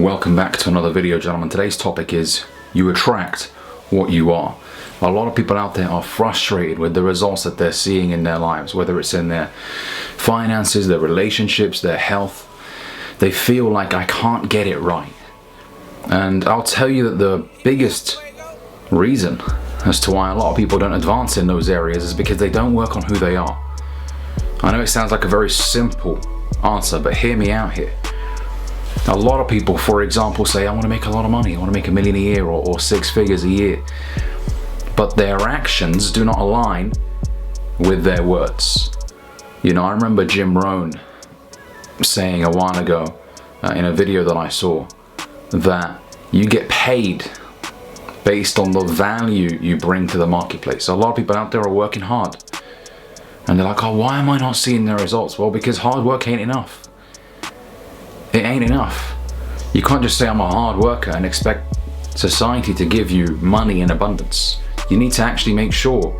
Welcome back to another video, gentlemen. Today's topic is you attract what you are. A lot of people out there are frustrated with the results that they're seeing in their lives, whether it's in their finances, their relationships, their health. They feel like, I can't get it right. And I'll tell you that the biggest reason as to why a lot of people don't advance in those areas is because they don't work on who they are. I know it sounds like a very simple answer, but hear me out here. A lot of people, for example, say, I want to make a lot of money, I want to make $1 million a year or 6 figures a year. But their actions do not align with their words. You know, I remember Jim Rohn saying a while ago in a video that I saw that you get paid based on the value you bring to the marketplace. So a lot of people out there are working hard. And they're like, oh, why am I not seeing the results? Well, because hard work ain't enough. It ain't enough. You can't just say I'm a hard worker and expect society to give you money in abundance. You need to actually make sure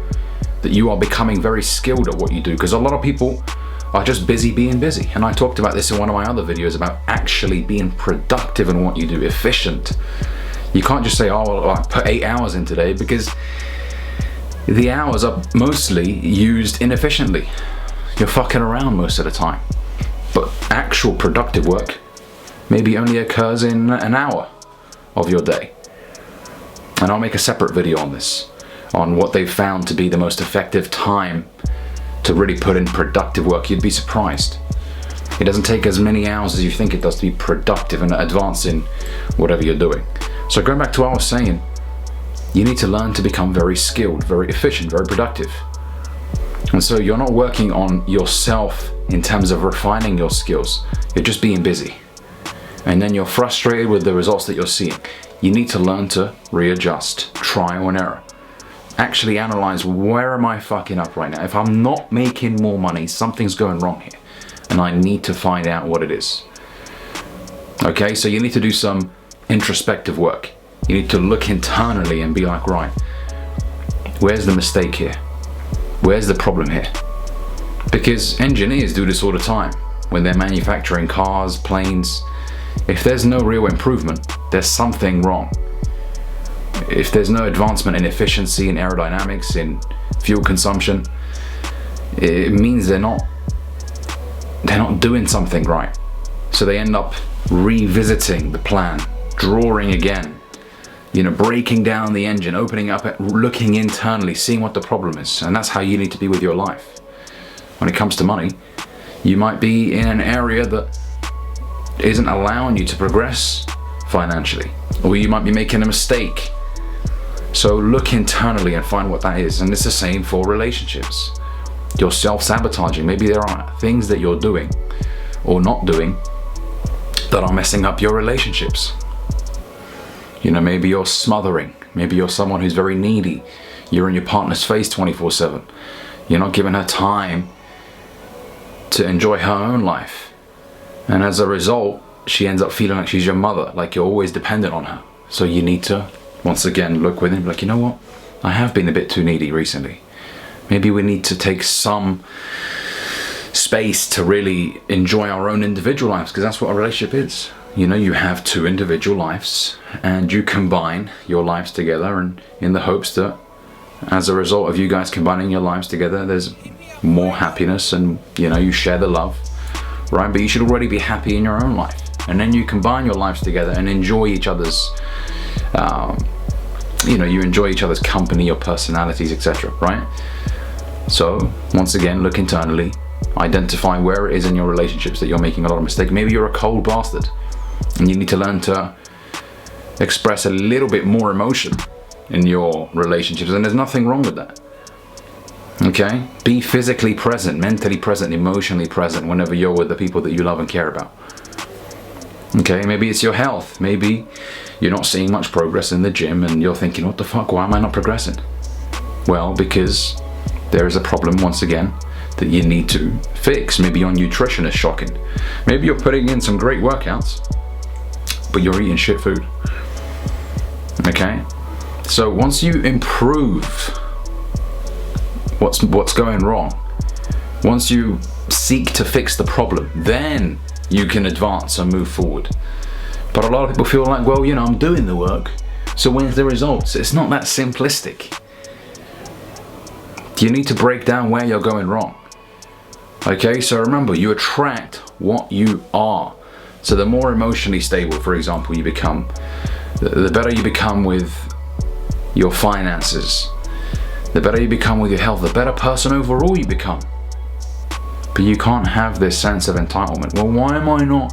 that you are becoming very skilled at what you do, because a lot of people are just busy being busy. And I talked about this in one of my other videos about actually being productive in what you do, efficient. You can't just say, oh, well, I put 8 hours in today, because the hours are mostly used inefficiently. You're fucking around most of the time. But actual productive work maybe only occurs in an hour of your day. And I'll make a separate video on this, on what they've found to be the most effective time to really put in productive work. You'd be surprised. It doesn't take as many hours as you think it does to be productive and advance in whatever you're doing. So going back to what I was saying, you need to learn to become very skilled, very efficient, very productive. And so you're not working on yourself in terms of refining your skills. You're just being busy. And then you're frustrated with the results that you're seeing. You need to learn to readjust, trial and error. Actually analyze, where am I fucking up right now? If I'm not making more money, something's going wrong here. And I need to find out what it is. Okay, so you need to do some introspective work. You need to look internally and be like, right, where's the mistake here? Where's the problem here? Because engineers do this all the time when they're manufacturing cars, planes. If there's no real improvement, there's something wrong. If there's no advancement in efficiency, in aerodynamics, in fuel consumption, it means they're not doing something right. So they end up revisiting the plan, drawing again, you know, breaking down the engine, opening up, looking internally, seeing what the problem is. And that's how you need to be with your life. When it comes to money, you might be in an area that isn't allowing you to progress financially, or you might be making a mistake. So look internally and find what that is. And it's the same for relationships. You're self-sabotaging. Maybe there are things that you're doing or not doing that are messing up your relationships. You know, maybe you're smothering. Maybe you're someone who's very needy. You're in your partner's face 24/7. You're not giving her time to enjoy her own life. And as a result, she ends up feeling like she's your mother, like you're always dependent on her. So you need to, once again, look within and be like, you know what? I have been a bit too needy recently. Maybe we need to take some space to really enjoy our own individual lives, because that's what a relationship is. You know, you have 2 individual lives and you combine your lives together, and in the hopes that as a result of you guys combining your lives together, there's more happiness and, you know, you share the love, right? But you should already be happy in your own life. And then you combine your lives together and enjoy each other's, you know, you enjoy each other's company, your personalities, etc., right? So once again, look internally, identify where it is in your relationships that you're making a lot of mistakes. Maybe you're a cold bastard and you need to learn to express a little bit more emotion in your relationships, and there's nothing wrong with that. Okay? Be physically present, mentally present, emotionally present whenever you're with the people that you love and care about. Okay? Maybe it's your health. Maybe you're not seeing much progress in the gym and you're thinking, what the fuck, why am I not progressing? Well, because there is a problem, once again, that you need to fix. Maybe your nutrition is shocking. Maybe you're putting in some great workouts, but you're eating shit food. Okay? So once you improve what's going wrong, once you seek to fix the problem, then you can advance and move forward. But a lot of people feel like, well, you know, I'm doing the work, so when's the results? It's not that simplistic. You need to break down where you're going wrong. Okay, so remember, you attract what you are. So the more emotionally stable, for example, you become, the better you become with your finances, the better you become with your health, the better person overall you become. But you can't have this sense of entitlement. Well, why am I not?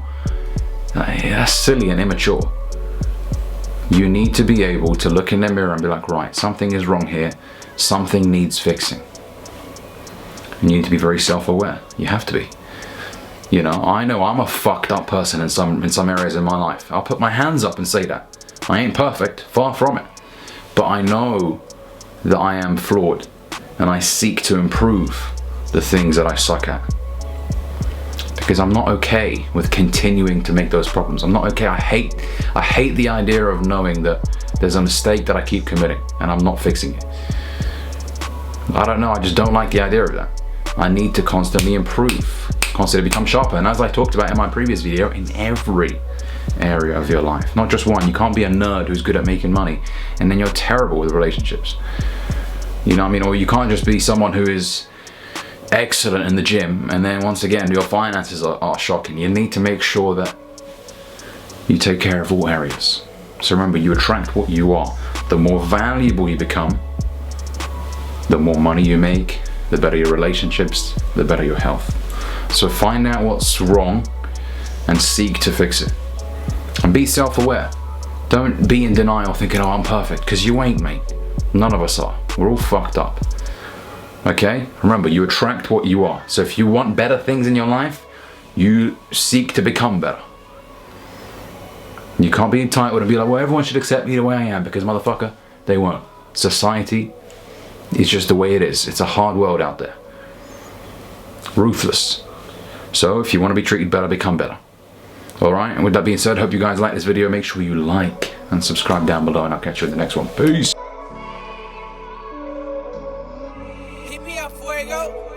That's silly and immature. You need to be able to look in the mirror and be like, right, something is wrong here. Something needs fixing. You need to be very self-aware. You have to be. You know I'm a fucked up person in some areas in my life. I'll put my hands up and say that. I ain't perfect, far from it. But I know that I am flawed, and I seek to improve the things that I suck at. Because I'm not okay with continuing to make those problems. I'm not okay. I hate the idea of knowing that there's a mistake that I keep committing and I'm not fixing it. I don't know, I just don't like the idea of that. I need to constantly improve, constantly become sharper. And as I talked about in my previous video, in every area of your life, not just one. You can't be a nerd who's good at making money and then you're terrible with relationships. You know what I mean? Or you can't just be someone who is excellent in the gym and then once again your finances are shocking. You need to make sure that you take care of all areas. So remember, you attract what you are. The more valuable you become, the more money you make, the better your relationships, the better your health. So find out what's wrong and seek to fix it. And be self-aware. Don't be in denial thinking, oh, I'm perfect, because you ain't, mate. None of us are. We're all fucked up. Okay? Remember, you attract what you are. So if you want better things in your life, you seek to become better. You can't be entitled and be like, well, everyone should accept me the way I am, because motherfucker, they won't. Society is just the way it is. It's a hard world out there. Ruthless. So if you want to be treated better, become better. Alright, and with that being said, hope you guys like this video. Make sure you like and subscribe down below, and I'll catch you in the next one. Peace. Hit me up, fuego.